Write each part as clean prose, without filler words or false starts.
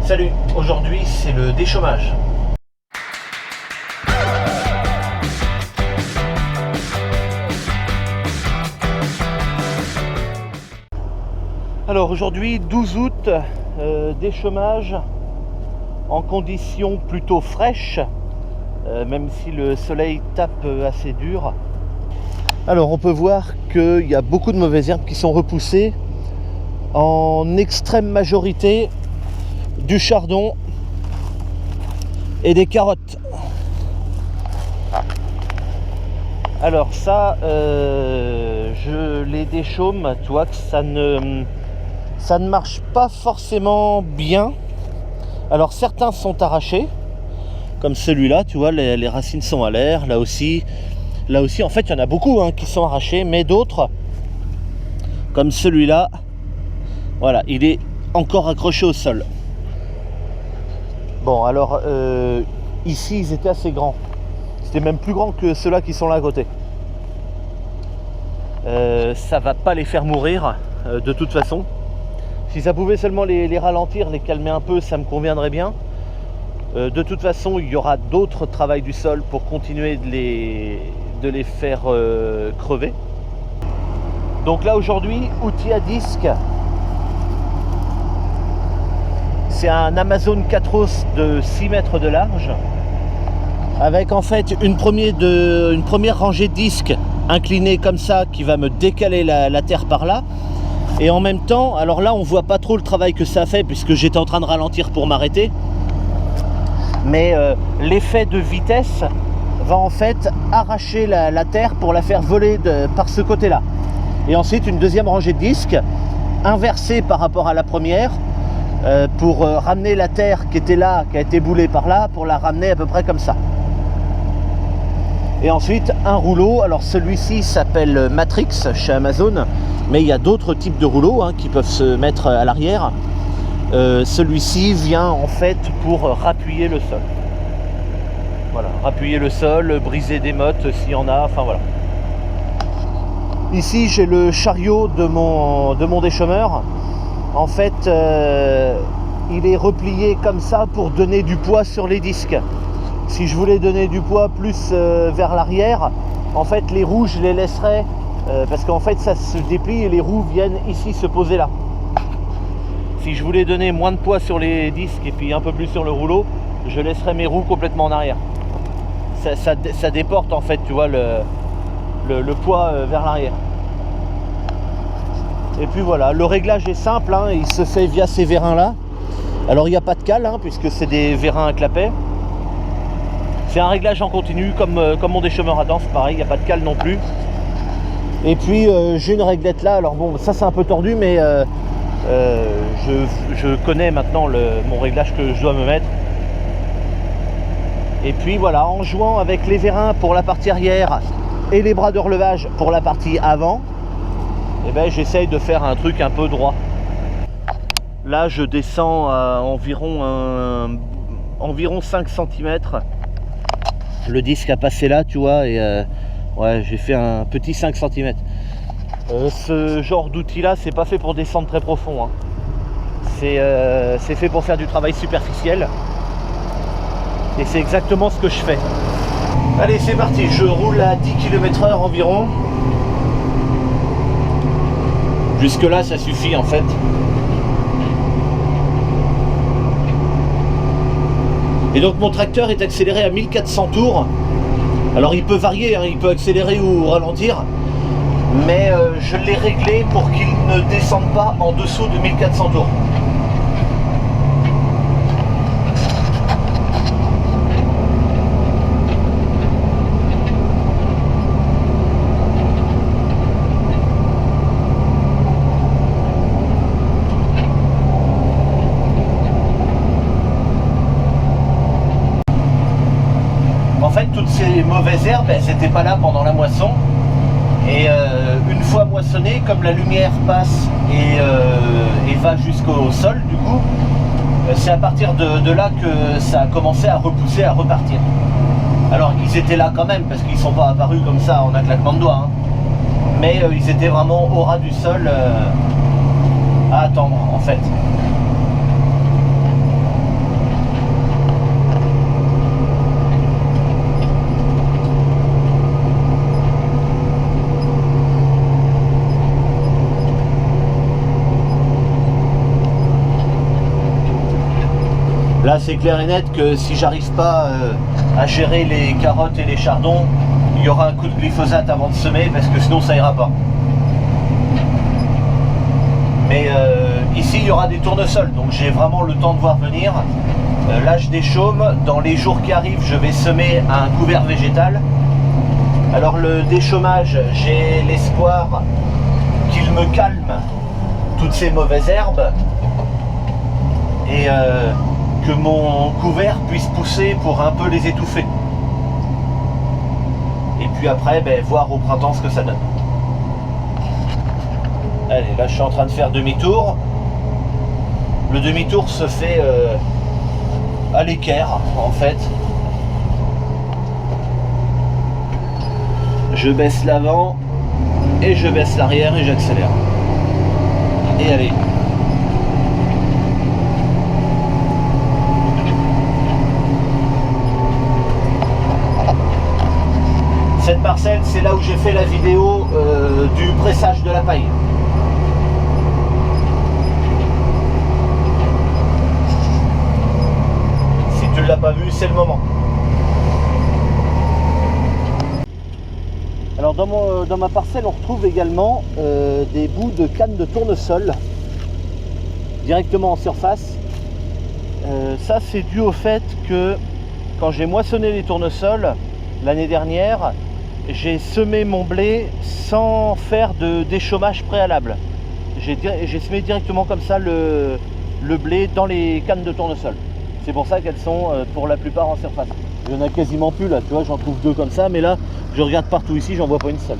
Salut, aujourd'hui c'est le déchômage. Alors aujourd'hui 12 août, déchômage en conditions plutôt fraîches, même si le soleil tape assez dur. Alors on peut voir qu'il y a beaucoup de mauvaises herbes qui sont repoussées, en extrême majorité du chardon et des carottes. Alors ça, je les déchaume, tu vois que ça ne marche pas forcément bien. Alors certains sont arrachés, comme celui-là, tu vois, les racines sont à l'air. Là aussi, en fait, il y en a beaucoup qui sont arrachés, mais d'autres, comme celui-là, voilà, il est encore accroché au sol. Bon, alors, ici, ils étaient assez grands. C'était même plus grand que ceux-là qui sont là à côté. Ça va pas les faire mourir, de toute façon. Si ça pouvait seulement les ralentir, les calmer un peu, ça me conviendrait bien. De toute façon, il y aura d'autres travails du sol pour continuer de les faire crever. Donc là, aujourd'hui, outil à disque. C'est un Amazon 4 de 6 mètres de large, avec en fait une première rangée de disques inclinés comme ça, qui va me décaler la terre par là. Et en même temps, alors là on voit pas trop le travail que ça fait puisque j'étais en train de ralentir pour m'arrêter, mais l'effet de vitesse va en fait arracher la terre pour la faire voler par ce côté là. Et ensuite une deuxième rangée de disques inversée par rapport à la première, pour ramener la terre qui était là, qui a été boulée par là, pour la ramener à peu près comme ça. Et ensuite un rouleau, alors celui-ci s'appelle Matrix chez Amazon, mais il y a d'autres types de rouleaux qui peuvent se mettre à l'arrière. Celui-ci vient en fait pour rappuyer le sol. Voilà, rappuyer le sol, briser des mottes s'il y en a, enfin voilà. Ici j'ai le chariot de mon déchômeur. En fait, il est replié comme ça pour donner du poids sur les disques. Si je voulais donner du poids plus vers l'arrière, en fait les roues je les laisserais, parce qu'en fait ça se déplie et les roues viennent ici se poser là. Si je voulais donner moins de poids sur les disques et puis un peu plus sur le rouleau, je laisserais mes roues complètement en arrière. Ça déporte en fait, tu vois, le poids vers l'arrière. Et puis voilà, le réglage est simple, il se fait via ces vérins là. Alors il n'y a pas de cale, puisque c'est des vérins à clapet. C'est un réglage en continu, comme mon déchômeur à dents, pareil, il n'y a pas de cale non plus. Et puis j'ai une réglette là, alors bon, ça c'est un peu tordu, mais je connais maintenant mon réglage que je dois me mettre. Et puis voilà, en jouant avec les vérins pour la partie arrière et les bras de relevage pour la partie avant, eh ben, j'essaye de faire un truc un peu droit. Là je descends à environ 5 cm. Le disque a passé là, tu vois, et ouais, j'ai fait un petit 5 cm. Ce genre d'outil là, c'est pas fait pour descendre très profond. C'est fait pour faire du travail superficiel. Et c'est exactement ce que je fais. Allez, c'est parti, je roule à 10 km/h environ. Jusque là, ça suffit en fait. Et donc mon tracteur est accéléré à 1400 tours. Alors il peut varier, il peut accélérer ou ralentir, mais je l'ai réglé pour qu'il ne descende pas en dessous de 1400 tours. En fait, toutes ces mauvaises herbes, elles n'étaient pas là pendant la moisson. Et une fois moissonné, comme la lumière passe et va jusqu'au sol, du coup, c'est à partir de là que ça a commencé à repousser, à repartir. Alors, ils étaient là quand même, parce qu'ils ne sont pas apparus comme ça en un claquement de doigts. Mais ils étaient vraiment au ras du sol à attendre, en fait. Là c'est clair et net que si j'arrive pas à gérer les carottes et les chardons, il y aura un coup de glyphosate avant de semer parce que sinon ça ira pas. Mais ici il y aura des tournesols, donc j'ai vraiment le temps de voir venir. Là je déchaume, dans les jours qui arrivent je vais semer un couvert végétal. Alors le déchaumage, j'ai l'espoir qu'il me calme toutes ces mauvaises herbes et que mon couvert puisse pousser pour un peu les étouffer. Et puis après, voir au printemps ce que ça donne. Allez, là je suis en train de faire demi-tour. Le demi-tour se fait à l'équerre en fait. Je baisse l'avant et je baisse l'arrière et j'accélère. Et allez. Cette parcelle, c'est là où j'ai fait la vidéo du pressage de la paille. Si tu ne l'as pas vu, c'est le moment. Alors dans ma parcelle, on retrouve également des bouts de canne de tournesol directement en surface. Ça, c'est dû au fait que quand j'ai moissonné les tournesols l'année dernière, j'ai semé mon blé sans faire de déchaumage préalable. J'ai semé directement comme ça le blé dans les cannes de tournesol. C'est pour ça qu'elles sont pour la plupart en surface. Il n'y en a quasiment plus là, tu vois, j'en trouve deux comme ça, mais là, je regarde partout ici, j'en vois pas une seule.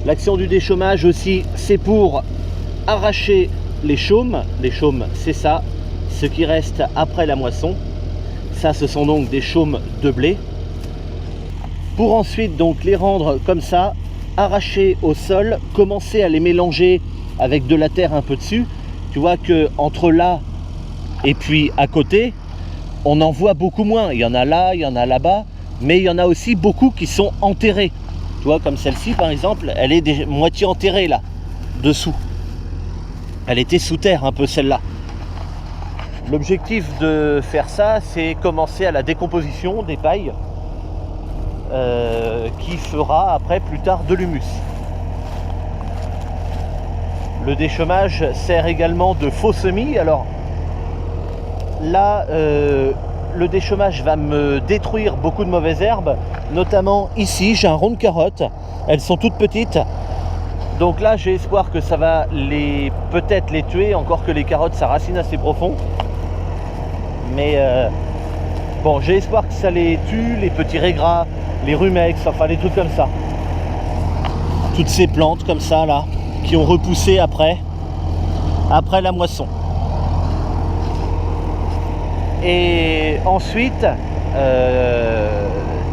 L'action du déchaumage aussi, c'est pour arracher les chaumes. Les chaumes, c'est ça, ce qui reste après la moisson. Ça, ce sont donc des chaumes de blé. Pour ensuite donc les rendre comme ça, arrachés au sol, commencer à les mélanger avec de la terre un peu dessus. Tu vois que entre là et puis à côté, on en voit beaucoup moins. Il y en a là, il y en a là-bas, mais il y en a aussi beaucoup qui sont enterrés. Tu vois, comme celle-ci par exemple, elle est moitié enterrée là, dessous. Elle était sous terre un peu celle-là. L'objectif de faire ça, c'est commencer à la décomposition des pailles qui fera après plus tard de l'humus. Le déchaumage sert également de faux semis. Alors là, le déchaumage va me détruire beaucoup de mauvaises herbes, notamment ici, j'ai un rond de carottes, elles sont toutes petites. Donc là, j'ai espoir que ça va peut-être les tuer, encore que les carottes, ça racine assez profond. Mais bon, j'ai espoir que ça les tue, les petits raigrats, les rumex, enfin les trucs comme ça. Toutes ces plantes comme ça là, qui ont repoussé après la moisson. Et ensuite,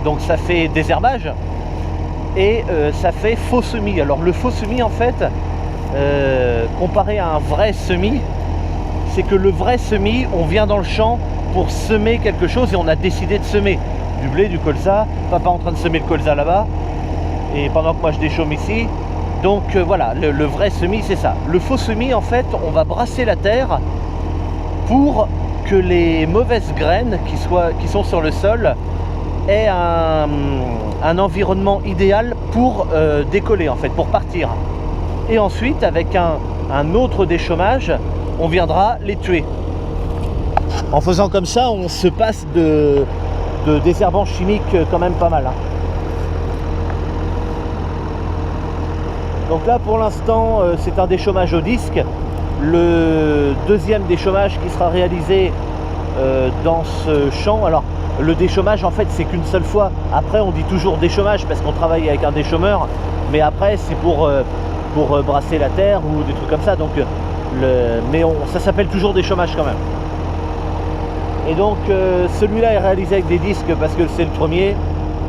donc ça fait désherbage et ça fait faux semis. Alors le faux semis en fait, comparé à un vrai semis, c'est que le vrai semis, on vient dans le champ pour semer quelque chose et on a décidé de semer du blé, du colza. Papa est en train de semer le colza là-bas et pendant que moi je déchaume ici. Donc voilà, le vrai semis c'est ça. Le faux semis en fait, on va brasser la terre pour que les mauvaises graines qui sont sur le sol aient un environnement idéal pour décoller en fait, pour partir. Et ensuite avec un autre déchaumage, on viendra les tuer. En faisant comme ça, on se passe de désherbants chimiques quand même pas mal. Hein. Donc là pour l'instant c'est un déchaumage au disque. Le deuxième déchaumage qui sera réalisé dans ce champ. Alors le déchaumage en fait c'est qu'une seule fois. Après on dit toujours déchaumage parce qu'on travaille avec un déchaumeur. Mais après c'est pour brasser la terre ou des trucs comme ça. Donc ça s'appelle toujours déchaumage quand même. Et donc celui-là est réalisé avec des disques parce que c'est le premier.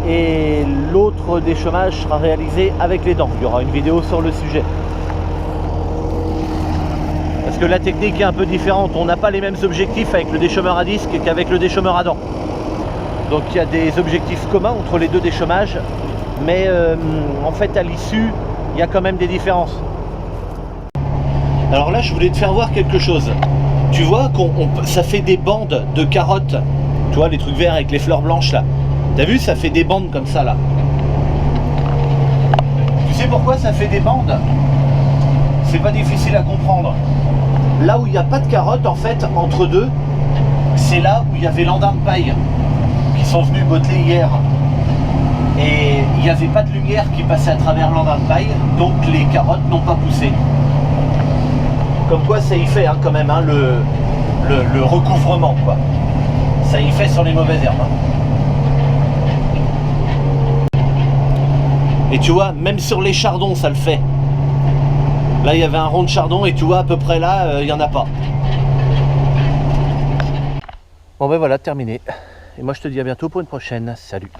Et l'autre déchaumage sera réalisé avec les dents. Il y aura une vidéo sur le sujet. Parce que la technique est un peu différente. On n'a pas les mêmes objectifs avec le déchaumeur à disque qu'avec le déchaumeur à dents. Donc il y a des objectifs communs entre les deux déchaumages. Mais en fait à l'issue, il y a quand même des différences. Alors là je voulais te faire voir quelque chose. tu vois ça fait des bandes de carottes. Tu vois, les trucs verts avec les fleurs blanches là. T'as vu, ça fait des bandes comme ça là. Tu sais pourquoi ça fait des bandes? C'est pas difficile à comprendre. Là où il n'y a pas de carottes, en fait, entre deux, c'est là où il y avait l'andin de paille qui sont venus boteler hier. Et il n'y avait pas de lumière qui passait à travers l'andin de paille, donc les carottes n'ont pas poussé. Comme quoi ça y fait hein, quand même hein, le recouvrement quoi. Ça y fait sur les mauvaises herbes. Hein. Et tu vois, même sur les chardons ça le fait. Là il y avait un rond de chardon et tu vois à peu près là il n'y en a pas. Bon ben voilà, terminé. Et moi je te dis à bientôt pour une prochaine. Salut.